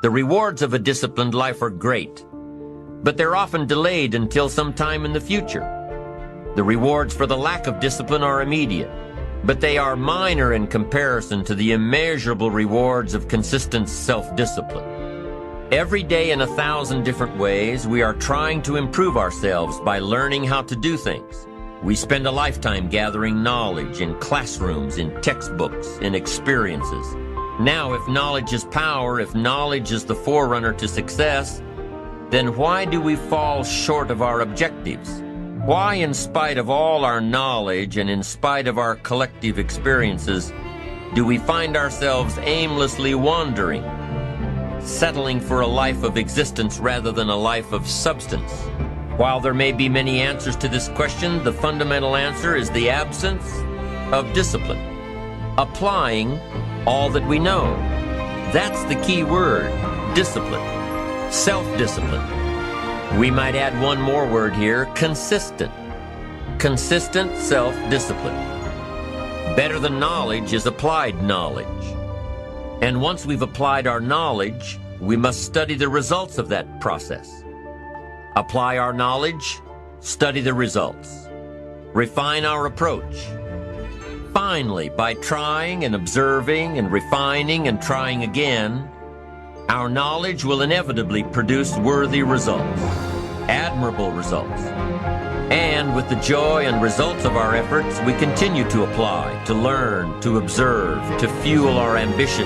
The rewards of a disciplined life are great, but they're often delayed until some time in the future. The rewards for the lack of discipline are immediate, but they are minor in comparison to the immeasurable rewards of consistent self-discipline. Every day in 1,000 different ways, we are trying to improve ourselves by learning how to do things. We spend a lifetime gathering knowledge in classrooms, in textbooks, in experiences. Now, if knowledge is power, if knowledge is the forerunner to success, then why do we fall short of our objectives? Why, in spite of all our knowledge and in spite of our collective experiences, do we find ourselves aimlessly wandering, settling for a life of existence rather than a life of substance? While there may be many answers to this question, the fundamental answer is the absence of discipline. Applying all that we know. That's the key word, discipline. Self-discipline. We might add one more word here, consistent. Consistent self-discipline. Better than knowledge is applied knowledge. And once we've applied our knowledge, we must study the results of that process. Apply our knowledge, study the results. Refine our approach. Finally, by trying and observing and refining and trying again, our knowledge will inevitably produce worthy results, admirable results. And with the joy and results of our efforts, we continue to apply, to learn, to observe, to fuel our ambition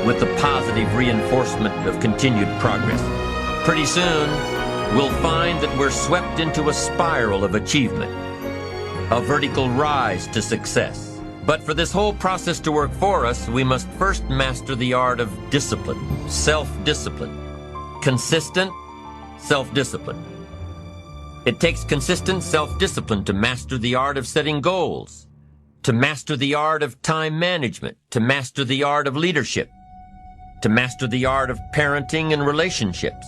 with the positive reinforcement of continued progress. Pretty soon, we'll find that we're swept into a spiral of achievement, a vertical rise to success. But for this whole process to work for us, we must first master the art of discipline, self-discipline, consistent self-discipline. It takes consistent self-discipline to master the art of setting goals, to master the art of time management, to master the art of leadership, to master the art of parenting and relationships.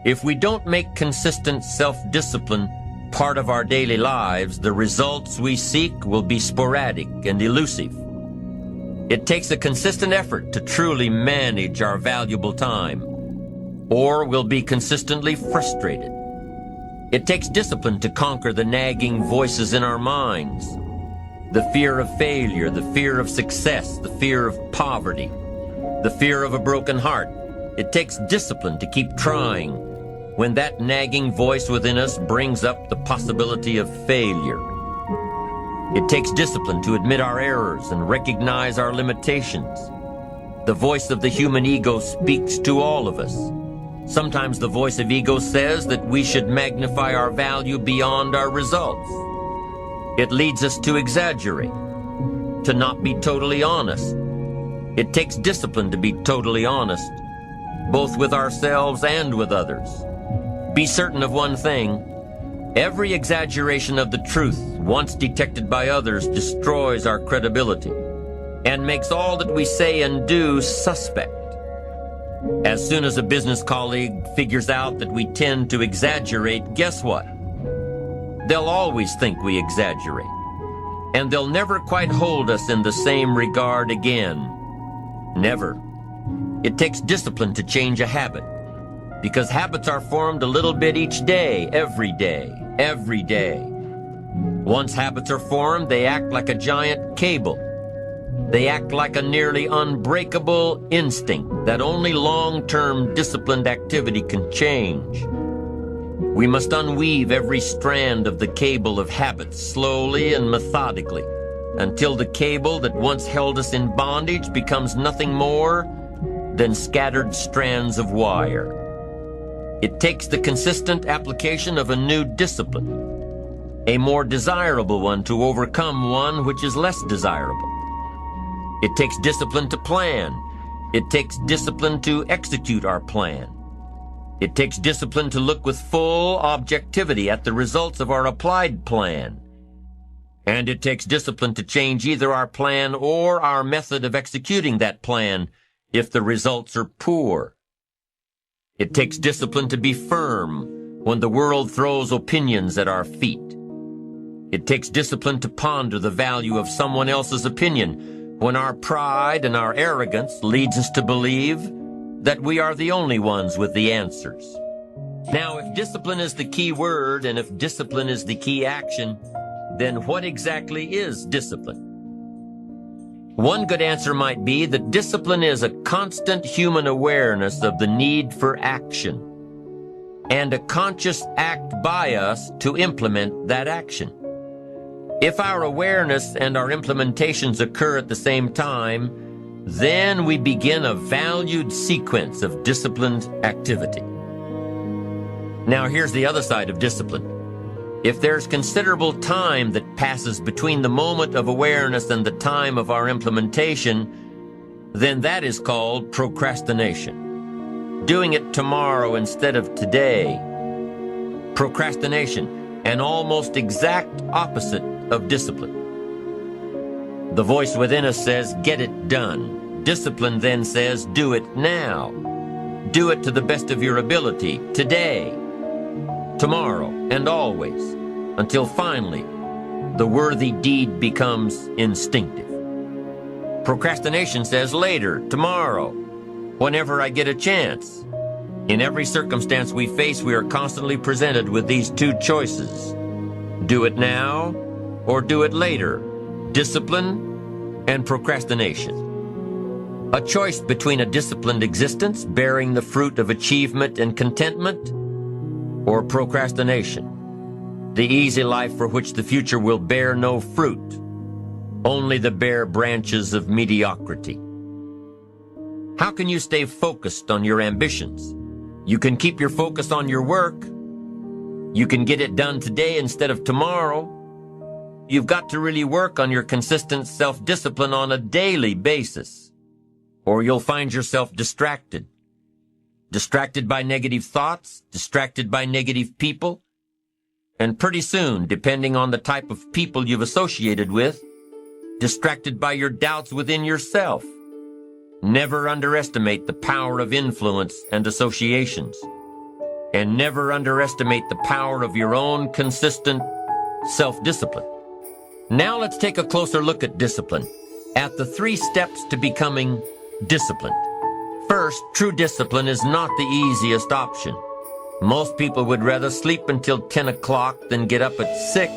If we don't make consistent self-discipline part of our daily lives, the results we seek will be sporadic and elusive. It takes a consistent effort to truly manage our valuable time, or we'll be consistently frustrated. It takes discipline to conquer the nagging voices in our minds, the fear of failure, the fear of success, the fear of poverty, the fear of a broken heart. It takes discipline to keep trying when that nagging voice within us brings up the possibility of failure. It takes discipline to admit our errors and recognize our limitations. The voice of the human ego speaks to all of us. Sometimes the voice of ego says that we should magnify our value beyond our results. It leads us to exaggerate, to not be totally honest. It takes discipline to be totally honest, both with ourselves and with others. Be certain of one thing: every exaggeration of the truth, once detected by others, destroys our credibility and makes all that we say and do suspect. As soon as a business colleague figures out that we tend to exaggerate, guess what? They'll always think we exaggerate, and they'll never quite hold us in the same regard again. Never. It takes discipline to change a habit, because habits are formed a little bit each day, every day, every day. Once habits are formed, they act like a giant cable. They act like a nearly unbreakable instinct that only long-term disciplined activity can change. We must unweave every strand of the cable of habits slowly and methodically until the cable that once held us in bondage becomes nothing more than scattered strands of wire. It takes the consistent application of a new discipline, a more desirable one to overcome one which is less desirable. It takes discipline to plan. It takes discipline to execute our plan. It takes discipline to look with full objectivity at the results of our applied plan. And it takes discipline to change either our plan or our method of executing that plan if the results are poor. It takes discipline to be firm when the world throws opinions at our feet. It takes discipline to ponder the value of someone else's opinion when our pride and our arrogance leads us to believe that we are the only ones with the answers. Now, if discipline is the key word, and if discipline is the key action, then what exactly is discipline? One good answer might be that discipline is a constant human awareness of the need for action, and a conscious act by us to implement that action. If our awareness and our implementations occur at the same time, then we begin a valued sequence of disciplined activity. Now here's the other side of discipline. If there's considerable time that passes between the moment of awareness and the time of our implementation, then that is called procrastination. Doing it tomorrow instead of today. Procrastination, an almost exact opposite of discipline. The voice within us says, get it done. Discipline then says, do it now. Do it to the best of your ability, today, tomorrow, and always, until finally the worthy deed becomes instinctive. Procrastination says later, tomorrow, whenever I get a chance. In every circumstance we face, we are constantly presented with these two choices. Do it now or do it later. Discipline and procrastination. A choice between a disciplined existence bearing the fruit of achievement and contentment, or procrastination, the easy life for which the future will bear no fruit, only the bare branches of mediocrity. How can you stay focused on your ambitions? You can keep your focus on your work. You can get it done today instead of tomorrow. You've got to really work on your consistent self-discipline on a daily basis, or you'll find yourself distracted. Distracted by negative thoughts, distracted by negative people, and pretty soon, depending on the type of people you've associated with, distracted by your doubts within yourself. Never underestimate the power of influence and associations, and never underestimate the power of your own consistent self-discipline. Now let's take a closer look at discipline, at the 3 steps to becoming disciplined. First, true discipline is not the easiest option. Most people would rather sleep until 10 o'clock than get up at 6.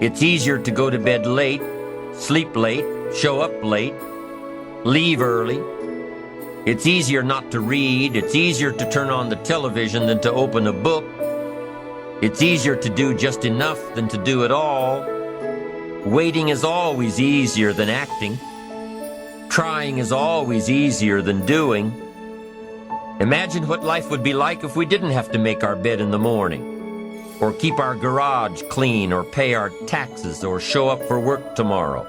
It's easier to go to bed late, sleep late, show up late, leave early. It's easier not to read. It's easier to turn on the television than to open a book. It's easier to do just enough than to do it all. Waiting is always easier than acting. Trying is always easier than doing. Imagine what life would be like if we didn't have to make our bed in the morning, or keep our garage clean, or pay our taxes, or show up for work tomorrow.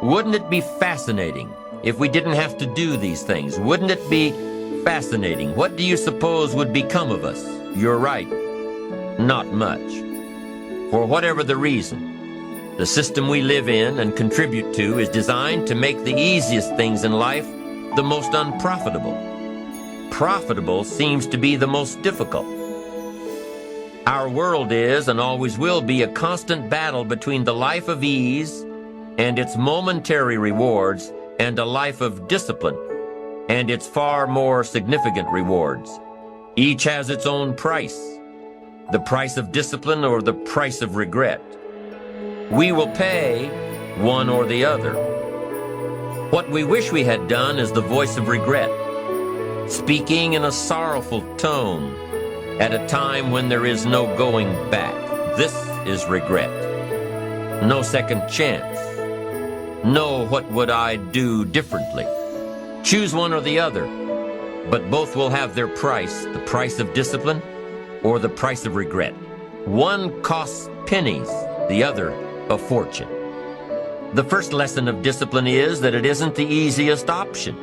Wouldn't it be fascinating if we didn't have to do these things? Wouldn't it be fascinating? What do you suppose would become of us? You're right, not much. For whatever the reason, the system we live in and contribute to is designed to make the easiest things in life the most unprofitable. Profitable seems to be the most difficult. Our world is and always will be a constant battle between the life of ease and its momentary rewards and a life of discipline and its far more significant rewards. Each has its own price, the price of discipline or the price of regret. We will pay one or the other. What we wish we had done is the voice of regret, speaking in a sorrowful tone at a time when there is no going back. This is regret. No second chance. No, what would I do differently? Choose one or the other, but both will have their price, the price of discipline or the price of regret. One costs pennies, the other a fortune. The first lesson of discipline is that it isn't the easiest option.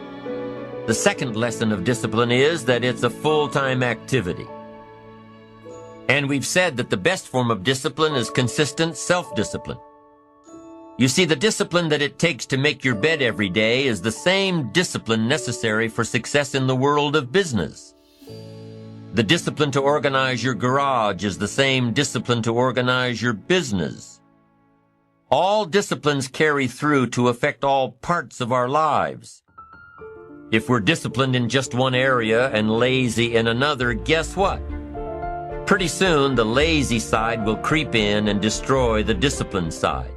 The second lesson of discipline is that it's a full-time activity. And we've said that the best form of discipline is consistent self-discipline. You see, the discipline that it takes to make your bed every day is the same discipline necessary for success in the world of business. The discipline to organize your garage is the same discipline to organize your business. All disciplines carry through to affect all parts of our lives. If we're disciplined in just one area and lazy in another, guess what? Pretty soon, the lazy side will creep in and destroy the disciplined side.